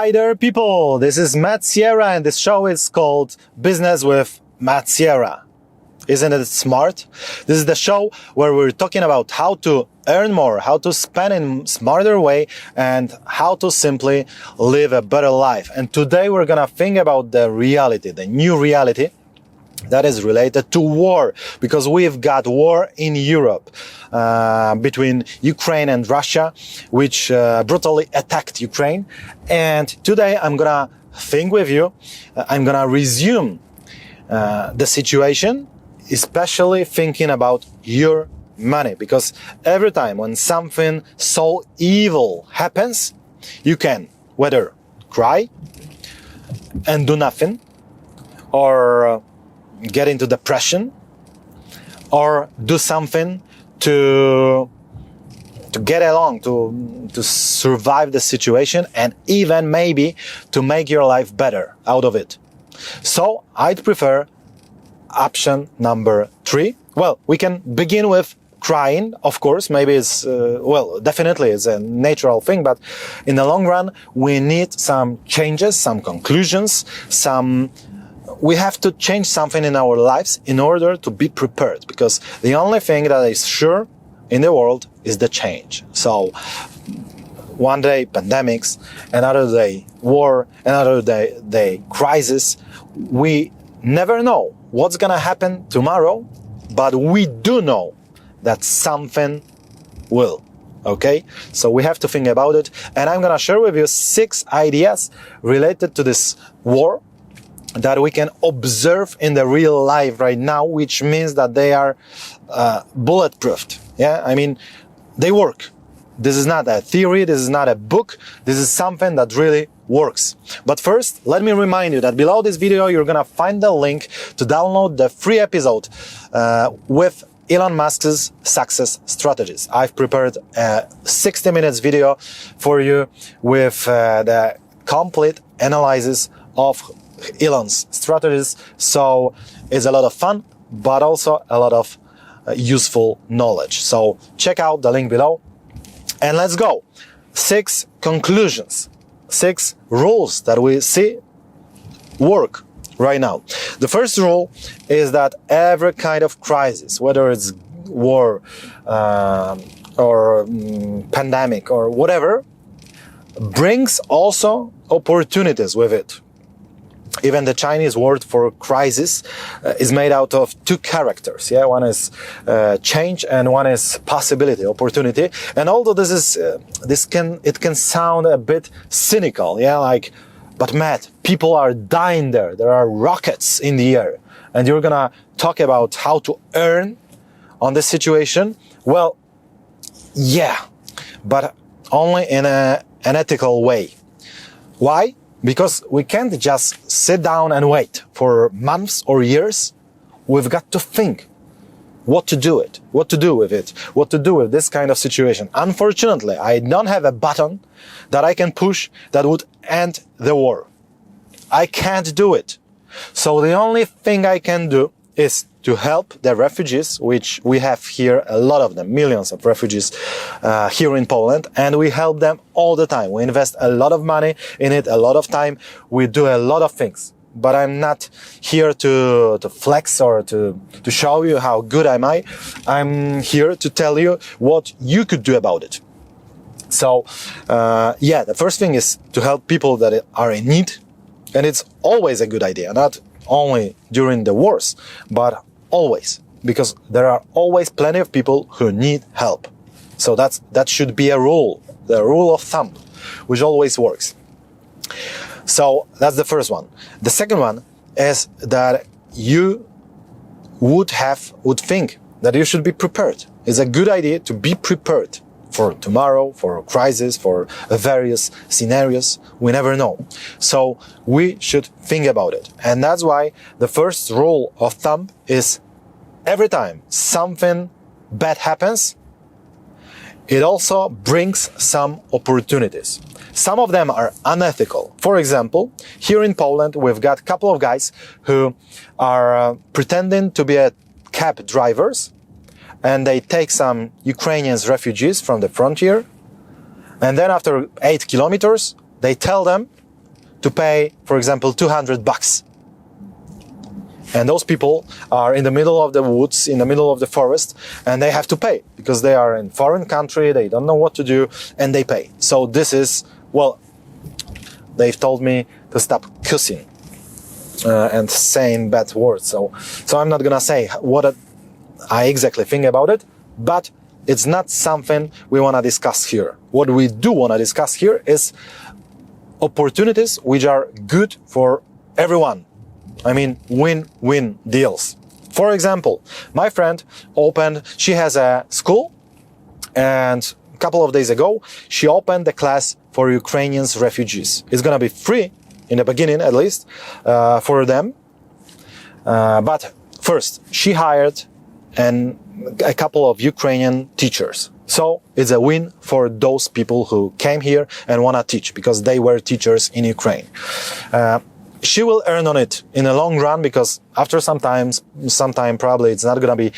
Hi there, people. This is Matt Sierra, and this show is called Business with Matt Sierra. Isn't it smart? This is the show where we're talking about how to earn more, how to spend in a smarter way, and how to simply live a better life. And today we're gonna think about the reality, the new reality that is related to war, because we've got war in Europe between Ukraine and Russia, which brutally attacked Ukraine. And today I'm gonna think with you, I'm gonna resume the situation, especially thinking about your money, because every time when something so evil happens, you can whether cry and do nothing, or get into depression, or do something to get along, to survive the situation, and even maybe to make your life better out of it. So I'd prefer option number 3. Well, we can begin with crying, of course. Maybe it's, definitely it's a natural thing, but in the long run, we need some changes, some conclusions, we have to change something in our lives in order to be prepared, because the only thing that is sure in the world is the change. So one day pandemics, another day war, another day crisis. We never know what's gonna happen tomorrow, but we do know that something will. Okay, so we have to think about it, and I'm gonna share with you 6 ideas related to this war that we can observe in the real life right now, which means that they are bulletproof. Yeah, I mean, they work. This is not a theory, this is not a book, this is something that really works. But first, let me remind you that below this video, you're gonna find the link to download the free episode with Elon Musk's success strategies. I've prepared a 60 minutes video for you with the complete analysis of Elon's strategies. So it's a lot of fun, but also a lot of useful knowledge. So check out the link below and let's go. 6 conclusions, 6 rules that we see work right now. The first rule is that every kind of crisis, whether it's war or pandemic or whatever, brings also opportunities with it. Even the Chinese word for crisis is made out of 2 characters. Yeah, one is change and one is possibility, opportunity. And although this is it can sound a bit cynical. Yeah, like, but Matt, people are dying there. There are rockets in the air, and you're gonna talk about how to earn on this situation. Well, yeah, but only in an ethical way. Why? Because we can't just sit down and wait for months or years. We've got to think what to do with this kind of situation. Unfortunately, I don't have a button that I can push that would end the war. I can't do it. So the only thing I can do is to help the refugees, which we have here, a lot of them, millions of refugees here in Poland, and we help them all the time. We invest a lot of money in it, a lot of time. We do a lot of things. But I'm not here to flex or to show you how good am I. I'm here to tell you what you could do about it. So, the first thing is to help people that are in need. And it's always a good idea, not only during the wars, but always, because there are always plenty of people who need help. So that should be a rule, the rule of thumb, which always works. So that's the first one. The second one is that you would think that you should be prepared. It's a good idea to be prepared for tomorrow, for a crisis, for various scenarios. We never know. So we should think about it. And that's why the first rule of thumb is every time something bad happens, it also brings some opportunities. Some of them are unethical. For example, here in Poland, we've got a couple of guys who are pretending to be cab drivers, and they take some Ukrainian refugees from the frontier, and then after 8 kilometers, they tell them to pay, for example, $200. And those people are in the middle of the woods, in the middle of the forest, and they have to pay because they are in foreign country, they don't know what to do, and they pay. So this is, well, they've told me to stop cussing and saying bad words. So I'm not gonna say what I exactly think about it, but it's not something we wanna discuss here. What we do wanna discuss here is opportunities which are good for everyone. I mean, win-win deals. For example, my friend she has a school, and a couple of days ago, she opened the class for Ukrainian refugees. It's gonna be free, in the beginning at least, for them. But first, she hired a couple of Ukrainian teachers. So it's a win for those people who came here and wanna teach, because they were teachers in Ukraine. She will earn on it in the long run, because after sometime probably it's not gonna be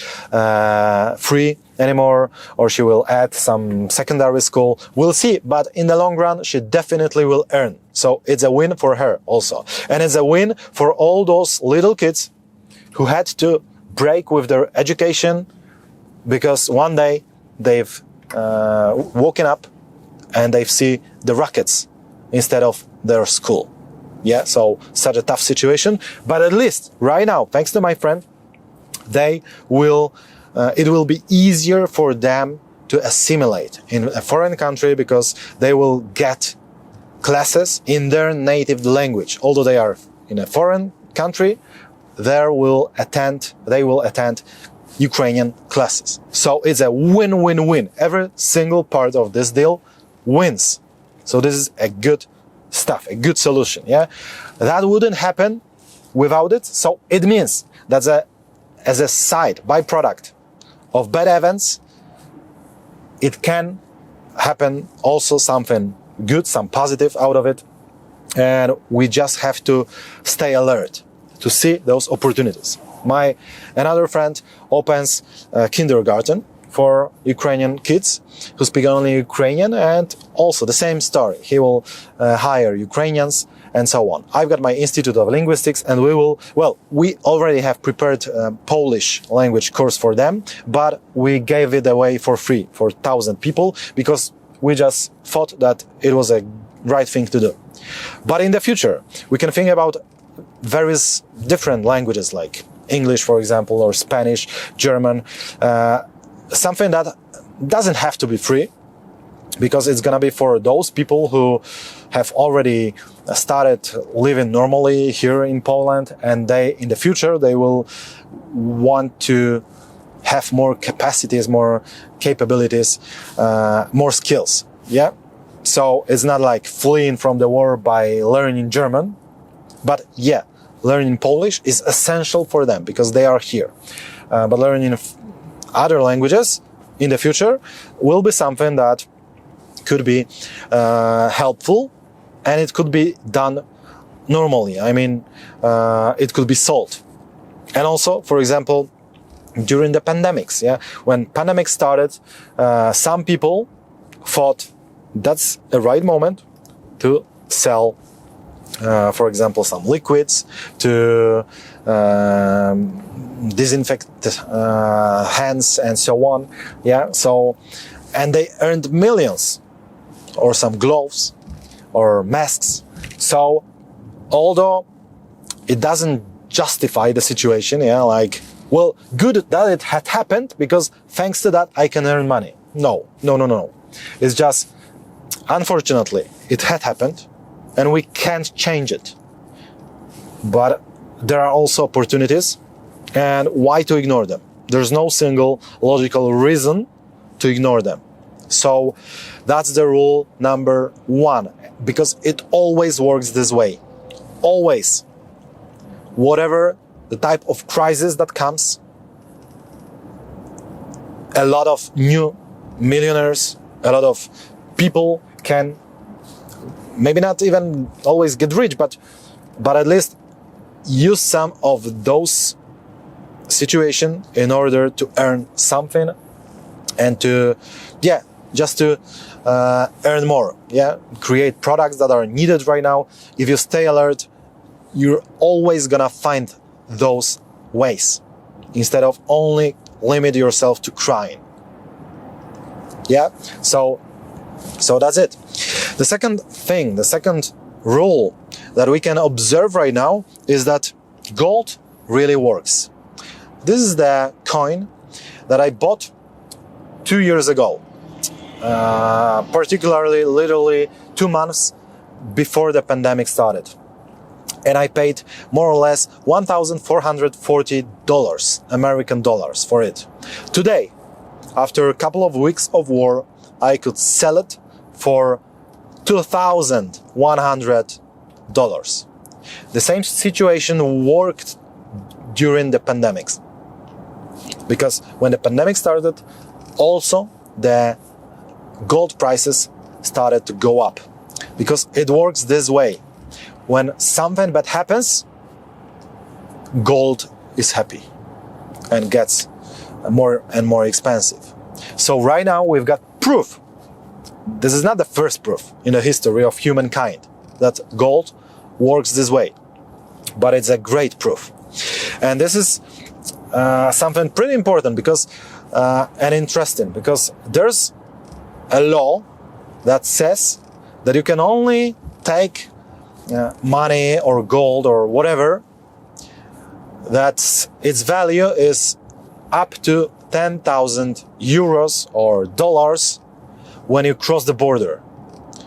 free anymore, or she will add some secondary school. We'll see, but in the long run, she definitely will earn. So it's a win for her also. And it's a win for all those little kids who had to break with their education because one day they've woken up and they see the rockets instead of their school. Yeah, so such a tough situation. But at least right now, thanks to my friend, it will be easier for them to assimilate in a foreign country, because they will get classes in their native language. Although they are in a foreign country, they will attend Ukrainian classes. So it's a win-win-win. Every single part of this deal wins. So this is a good stuff, a good solution. Yeah, that wouldn't happen without it. So it means that as a side byproduct of bad events, it can happen also something good, some positive out of it, and we just have to stay alert to see those opportunities. Another friend opens a kindergarten for Ukrainian kids who speak only Ukrainian, and also the same story. He will hire Ukrainians and so on. I've got my Institute of Linguistics, and we already have prepared a Polish language course for them, but we gave it away for free for 1,000 people because we just thought that it was a right thing to do. But in the future, we can think about various different languages like English, for example, or Spanish, German, something that doesn't have to be free, because it's gonna be for those people who have already started living normally here in Poland, and in the future, they will want to have more capacities, more capabilities, more skills. Yeah. So it's not like fleeing from the war by learning German, but yeah, learning Polish is essential for them because they are here. But learning other languages in the future will be something that could be helpful, and it could be done normally. I mean, it could be sold. And also, for example, during the pandemics, when pandemic started, some people thought that's the right moment to sell, for example, some liquids to disinfect hands and so on. Yeah. So, and they earned millions, or some gloves or masks. So, although it doesn't justify the situation, good that it had happened, because thanks to that I can earn money. No. It's just, unfortunately, it had happened, and we can't change it. But there are also opportunities, and why to ignore them? There's no single logical reason to ignore them. So that's the rule number one, because it always works this way. Always. Whatever the type of crisis that comes, a lot of new millionaires, a lot of people can maybe not even always get rich, but at least use some of those situations in order to earn something and to, just to earn more. Yeah, create products that are needed right now. If you stay alert, you're always gonna find those ways instead of only limit yourself to crying. Yeah, so that's it. The second thing, the second rule that we can observe right now is that gold really works. This is the coin that I bought 2 years ago, particularly literally 2 months before the pandemic started. And I paid more or less $1,440 American dollars for it. Today, after a couple of weeks of war, I could sell it for $2,100. The same situation worked during the pandemics. Because when the pandemic started, also the gold prices started to go up. Because it works this way. When something bad happens, gold is happy and gets more and more expensive. So right now we've got proof. This is not the first proof in the history of humankind that gold works this way, but it's a great proof. And this is something pretty important because and interesting, because there's a law that says that you can only take money or gold or whatever that its value is up to 10,000 euros or dollars when you cross the border.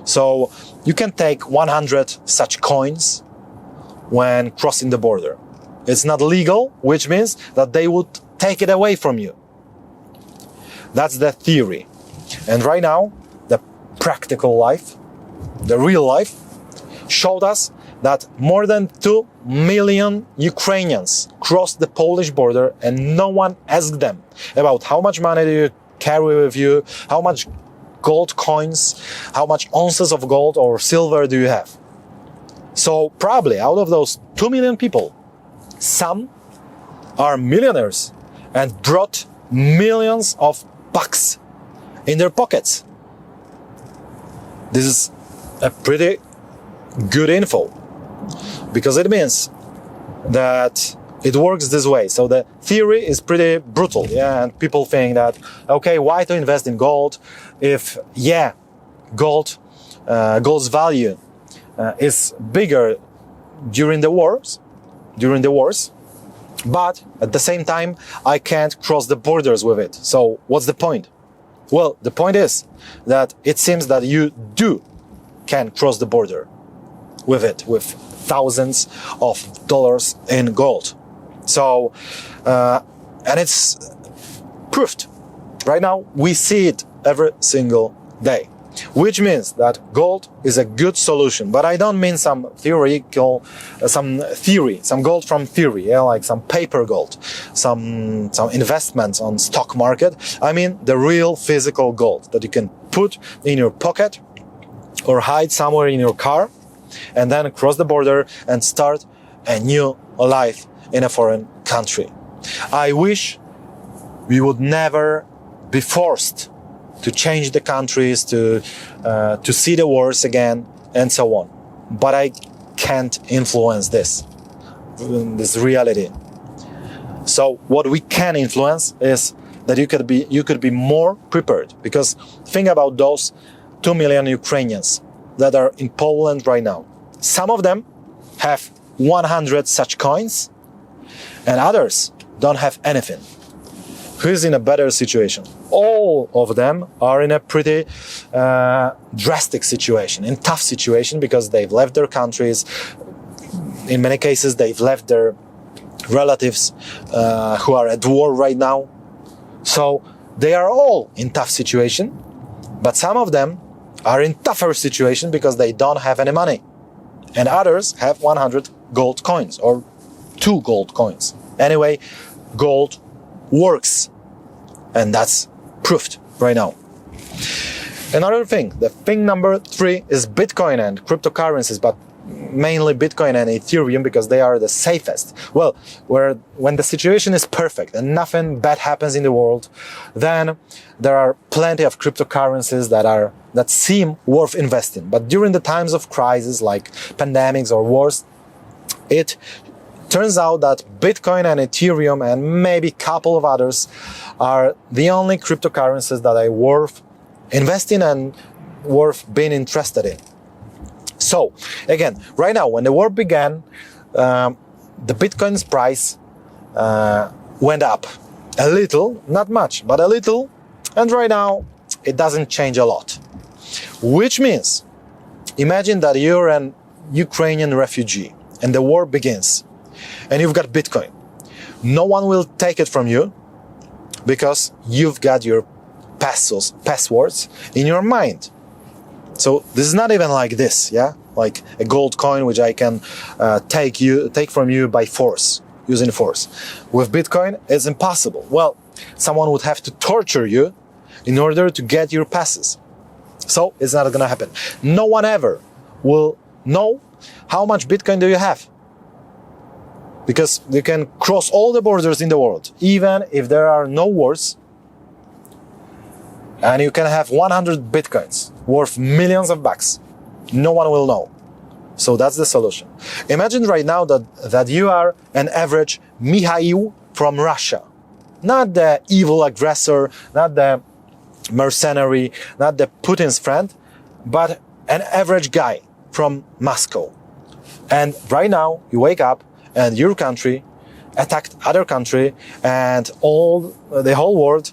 So you can take 100 such coins when crossing the border. It's not legal, which means that they would take it away from you. That's the theory. And right now, the practical life, the real life, showed us that more than 2 million Ukrainians crossed the Polish border and no one asked them about how much money do you carry with you, how much gold coins, how much ounces of gold or silver do you have. So probably out of those 2 million people, some are millionaires and brought millions of bucks in their pockets. This is a pretty good info, because it means that it works this way. So the theory is pretty brutal, yeah, and people think that, okay, why to invest in gold if, yeah, gold's value is bigger during the wars, but at the same time, I can't cross the borders with it. So what's the point? Well, the point is that it seems that you can cross the border with it, with thousands of dollars in gold. So, and it's proved. Right now, we see it every single day, which means that gold is a good solution. But I don't mean some theory, some gold from theory, yeah, like some paper gold, some investments on stock market. I mean the real physical gold that you can put in your pocket or hide somewhere in your car, and then cross the border and start a new life in a foreign country. I wish we would never be forced to change the countries, to see the wars again, and so on. But I can't influence this reality. So what we can influence is that you could be more prepared. Because think about those 2 million Ukrainians that are in Poland right now. Some of them have 100 such coins, and others don't have anything. Who is in a better situation? All of them are in a pretty drastic situation, in tough situation, because they've left their countries. In many cases, they've left their relatives who are at war right now. So they are all in tough situation, but some of them are in tougher situation because they don't have any money. And others have 100 gold coins or 2 gold coins. Anyway, gold works. And that's proved right now. Another thing, the thing number 3 is Bitcoin and cryptocurrencies, but mainly Bitcoin and Ethereum because they are the safest. Well, when the situation is perfect and nothing bad happens in the world, then there are plenty of cryptocurrencies that seem worth investing. But during the times of crisis like pandemics or wars, it turns out that Bitcoin and Ethereum and maybe a couple of others are the only cryptocurrencies that are worth investing and worth being interested in. So, again, right now, when the war began, the Bitcoin's price went up a little, not much, but a little, and right now it doesn't change a lot. Which means, imagine that you're an Ukrainian refugee and the war begins, and you've got Bitcoin. No one will take it from you because you've got your passwords in your mind. So this is not even like this, yeah? Like a gold coin which I can take from you by force, using force. With Bitcoin, it's impossible. Well, someone would have to torture you in order to get your passes. So it's not gonna happen. No one ever will know how much Bitcoin do you have. Because you can cross all the borders in the world, even if there are no wars, and you can have 100 Bitcoins worth millions of bucks. No one will know. So that's the solution. Imagine right now that you are an average Mikhail from Russia. Not the evil aggressor, not the mercenary, not the Putin's friend, but an average guy from Moscow. And right now you wake up and your country attacked other country, and the whole world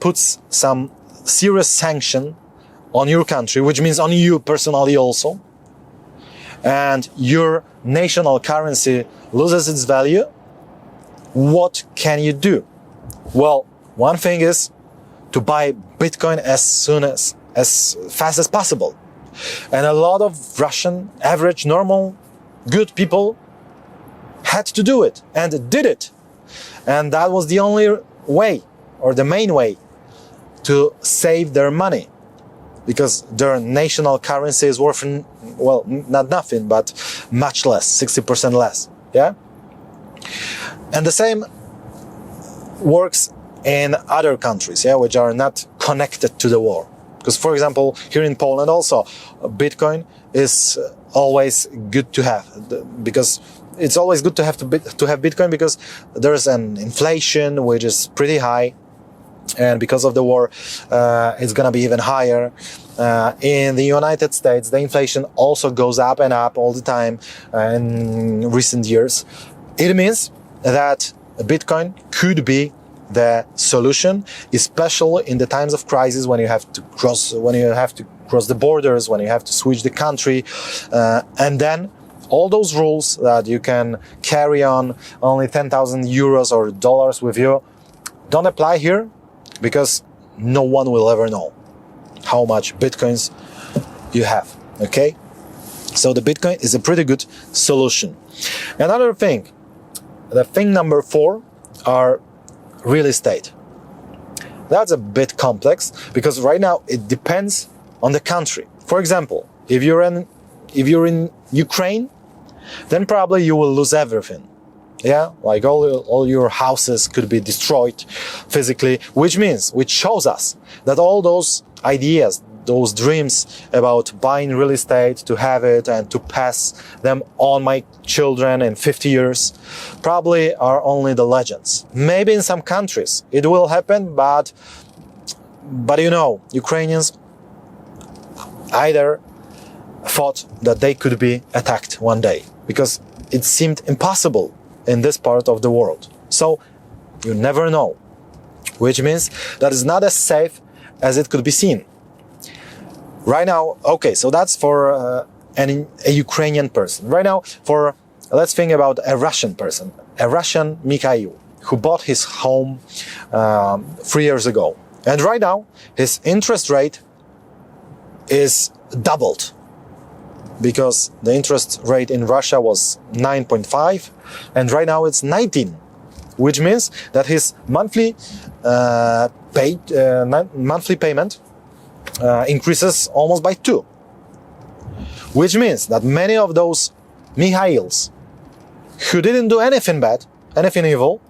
puts some serious sanction on your country, which means on you personally also, and your national currency loses its value. What can you do? Well, one thing is to buy Bitcoin as fast as possible. And a lot of Russian, average, normal, good people had to do it and did it. And that was the only way, or the main way, to save their money, because their national currency is worth, well, not nothing, but much less, 60% less. Yeah? And the same works in other countries, yeah, which are not connected to the war. Because, for example, here in Poland also, Bitcoin is always good to have, because it's always good to have Bitcoin because there's an inflation which is pretty high, and because of the war, it's gonna be even higher. In the United States, the inflation also goes up and up all the time in recent years. It means that Bitcoin could be the solution, especially in the times of crisis when you have to cross the borders, when you have to switch the country, and then all those rules that you can carry on only 10,000 euros or dollars with you don't apply here, because no one will ever know how much Bitcoins you have, okay? So the Bitcoin is a pretty good solution. Another thing, the thing number 4 are real estate. That's a bit complex because right now it depends on the country. For example, if you're in Ukraine, then probably you will lose everything. Yeah, like all your houses could be destroyed physically, which shows us that all those ideas, those dreams about buying real estate, to have it and to pass them on my children in 50 years, probably are only the legends. Maybe in some countries it will happen, but you know, Ukrainians either thought that they could be attacked one day, because it seemed impossible in this part of the world. So you never know, which means that it's not as safe as it could be seen. Right now, okay, so that's for a Ukrainian person. Right now, let's think about a Russian person, a Russian Mikhail, who bought his home 3 years ago. And right now, his interest rate is doubled, because the interest rate in Russia was 9.5 and right now it's 19, which means that his monthly payment increases almost by 2, Which means that many of those Mihails who didn't do anything bad, anything evil,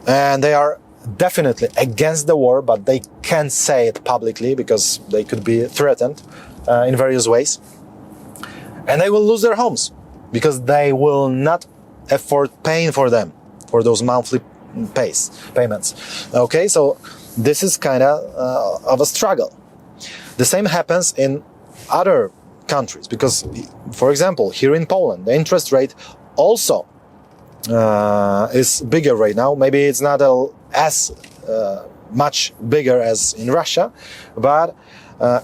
and they are definitely against the war, but they can't say it publicly because they could be threatened in various ways. And they will lose their homes because they will not afford paying for them, for those monthly payments. Okay, so this is kind of a struggle. The same happens in other countries because, for example, here in Poland, the interest rate also is bigger right now. Maybe it's not as much bigger as in Russia, but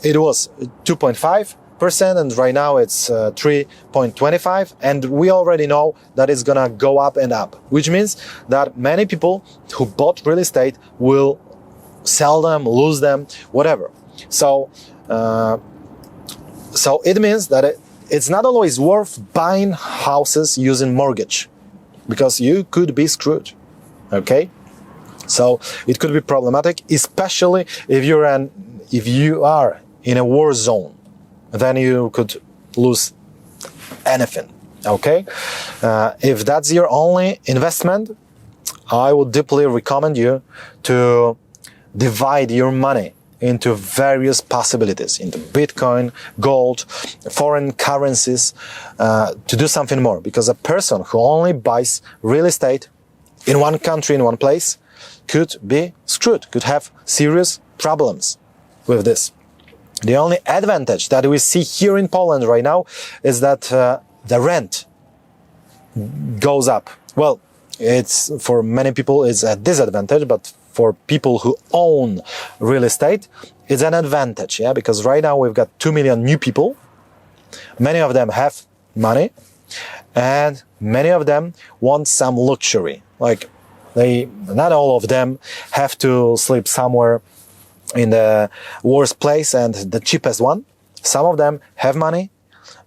it was 2.5%, and right now it's 3.25%, and we already know that it's gonna go up and up, which means that many people who bought real estate will sell them, lose them, whatever. So it means that it's not always worth buying houses using mortgage, because you could be screwed. Okay, so it could be problematic, especially if you are in a war zone. Then you could lose anything. Okay, if that's your only investment, I would deeply recommend you to divide your money into various possibilities, into Bitcoin, gold, foreign currencies, to do something more. Because a person who only buys real estate in one country, in one place, could be screwed, could have serious problems with this. The only advantage that we see here in Poland right now is that the rent goes up. Well, it's for many people it's a disadvantage, but for people who own real estate, it's an advantage, yeah? Because right now we've got 2 million new people. Many of them have money, and many of them want some luxury. Like, not all of them have to sleep somewhere in the worst place and the cheapest one. Some of them have money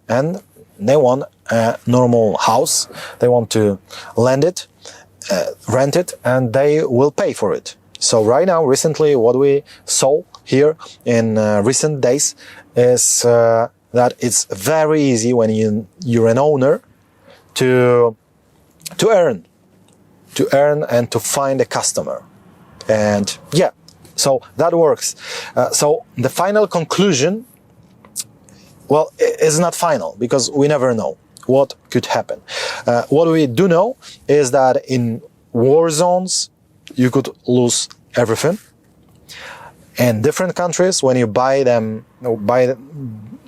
and they want a normal house. They want to rent it, and they will pay for it. So right now, recently, what we saw here in recent days is that it's very easy when you're an owner to earn and to find a customer. And yeah, so that works. So the final conclusion, well, is not final because we never know what could happen. What we do know is that in war zones, you could lose everything. In different countries, when you buy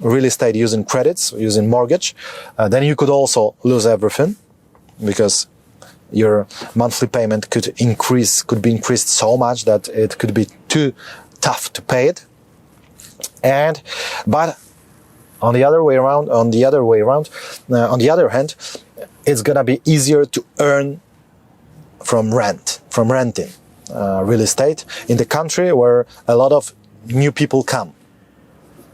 real estate using credits, using mortgage, then you could also lose everything because your monthly payment could be increased so much that it could be too tough to pay it. But on the other hand, it's gonna be easier to earn from renting real estate in the country where a lot of new people come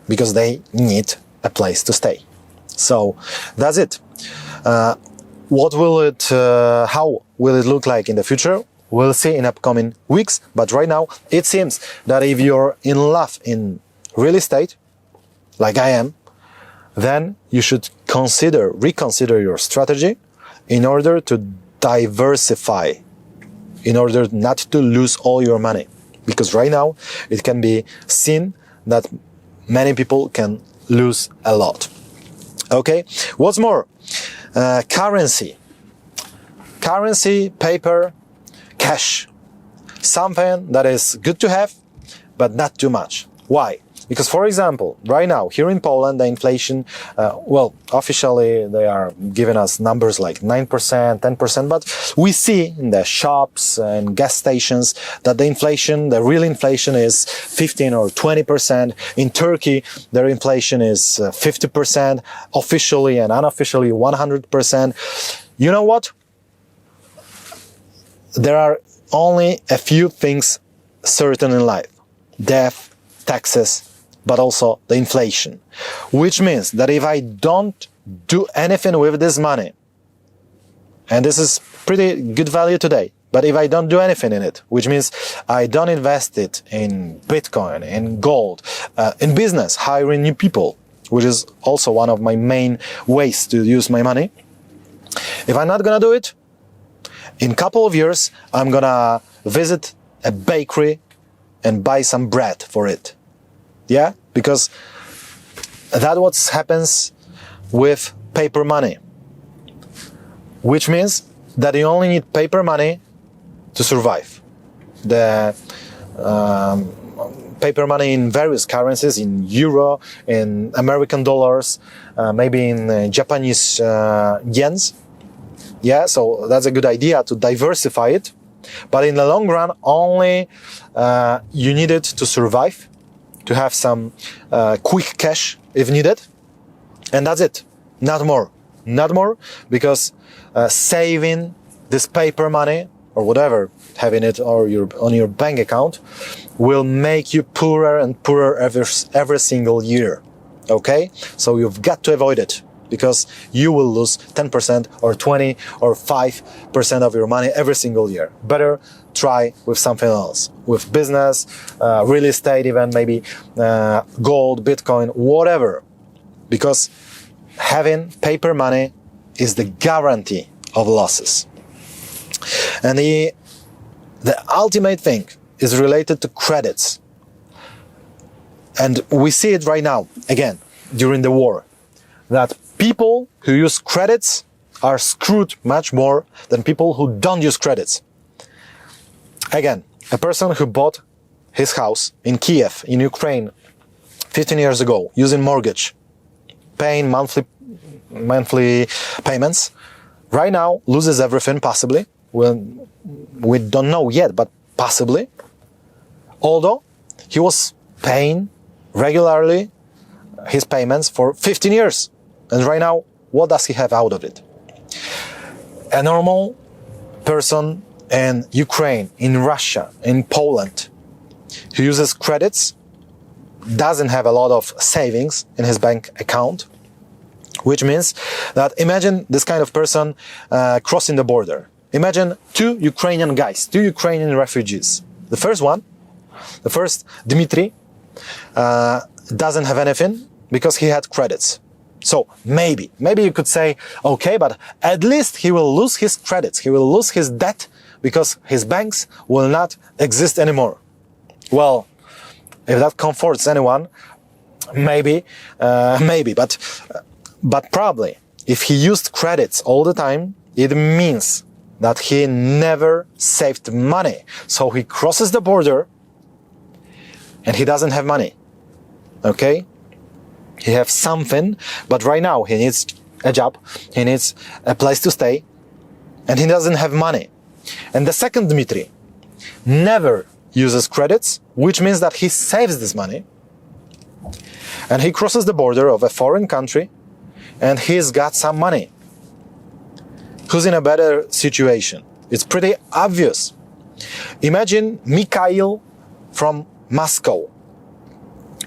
because they need a place to stay. So that's it. How will it look like in the future? We'll see in upcoming weeks. But right now, it seems that if you're in love in real estate, like I am, then you should reconsider your strategy in order to diversify, in order not to lose all your money. Because right now, it can be seen that many people can lose a lot. Okay, what's more? Currency, paper, cash, something that is good to have, but not too much. Why? Because, for example, right now, here in Poland, the inflation, officially they are giving us numbers like 9%, 10%, but we see in the shops and gas stations that the real inflation is 15 or 20%. In Turkey, their inflation is 50%, officially and unofficially 100%. You know what? There are only a few things certain in life: death, taxes, but also the inflation. Which means that if I don't do anything with this money, and this is pretty good value today, but if I don't do anything in it, which means I don't invest it in Bitcoin, in gold, in business, hiring new people, which is also one of my main ways to use my money. If I'm not gonna do it, in a couple of years, I'm gonna visit a bakery and buy some bread for it. Yeah? Because that's what happens with paper money. Which means that you only need paper money to survive. The paper money in various currencies, in euro, in American dollars, maybe in Japanese yens. Yeah, so that's a good idea to diversify it. But in the long run, only you need it to survive, to have some quick cash if needed. And that's it. Not more. Not more, because saving this paper money or whatever, having it or on your bank account, will make you poorer and poorer every single year. Okay? So you've got to avoid it, because you will lose 10% or 20 or 5% of your money every single year. Better try with something else, with business, real estate, even maybe gold, Bitcoin, whatever. Because having paper money is the guarantee of losses. And the ultimate thing is related to credits. And we see it right now, again, during the war, that people who use credits are screwed much more than people who don't use credits. Again, a person who bought his house in Kiev, in Ukraine, 15 years ago, using mortgage, paying monthly payments, right now loses everything, possibly. Well, we don't know yet, but possibly. Although he was paying regularly his payments for 15 years. And right now, what does he have out of it? A normal person in Ukraine, in Russia, in Poland, who uses credits, doesn't have a lot of savings in his bank account, which means that imagine this kind of person crossing the border. Imagine two Ukrainian guys, two Ukrainian refugees. The first, Dmitry, doesn't have anything because he had credits. So maybe you could say, okay, but at least he will lose his credits. He will lose his debt because his banks will not exist anymore. Well, if that comforts anyone, maybe, but probably if he used credits all the time, it means that he never saved money. So he crosses the border and he doesn't have money. Okay? He has something, but right now he needs a job, he needs a place to stay, and he doesn't have money. And the second Dmitry never uses credits, which means that he saves this money, and he crosses the border of a foreign country, and he's got some money. Who's in a better situation? It's pretty obvious. Imagine Mikhail from Moscow,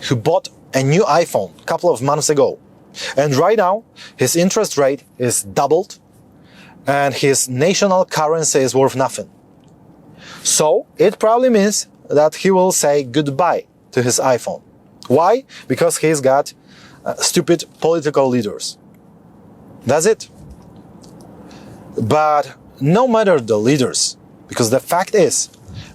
who bought a new iPhone a couple of months ago. And right now, his interest rate is doubled and his national currency is worth nothing. So it probably means that he will say goodbye to his iPhone. Why? Because he's got stupid political leaders. That's it. But no matter the leaders, because the fact is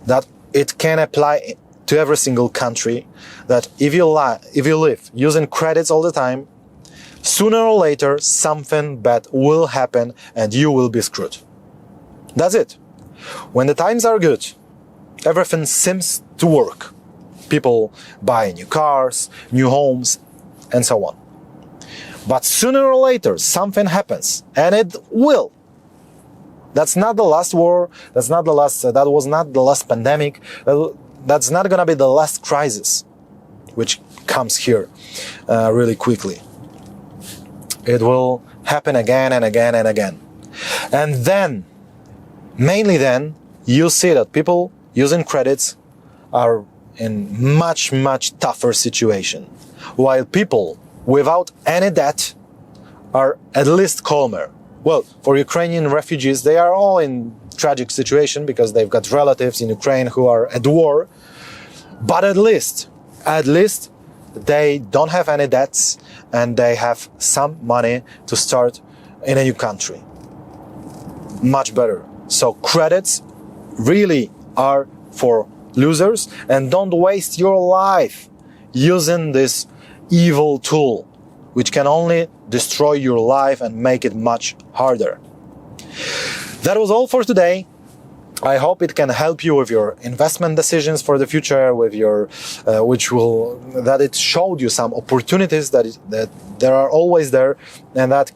that it can apply to every single country, that if you live using credits all the time, sooner or later something bad will happen and you will be screwed. That's it. When the times are good, everything seems to work. People buy new cars, new homes, and so on. But sooner or later something happens, and it will. That's not the last war, that was not the last pandemic, that's not gonna be the last crisis, which comes here really quickly. It will happen again and again and again. And then, mainly then, you see that people using credits are in much, much tougher situation, while people without any debt are at least calmer. Well, for Ukrainian refugees, they are all in tragic situation because they've got relatives in Ukraine who are at war. But at least they don't have any debts. and they have some money to start in a new country. Much better. So credits really are for losers, and don't waste your life using this evil tool, which can only destroy your life and make it much harder. That was all for today. I hope it can help you with your investment decisions for the future, with your, that it showed you some opportunities that there are always there, and that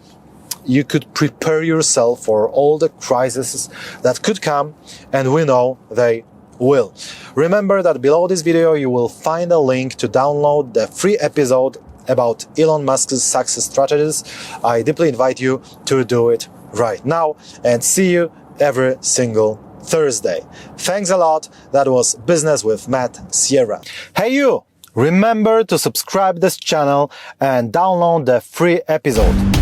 you could prepare yourself for all the crises that could come, and we know they will. Remember that below this video you will find a link to download the free episode about Elon Musk's success strategies. I deeply invite you to do it right now, and see you every single Thursday. Thanks a lot. That was Business with Matt Sierra. Hey you! Remember to subscribe this channel and download the free episode.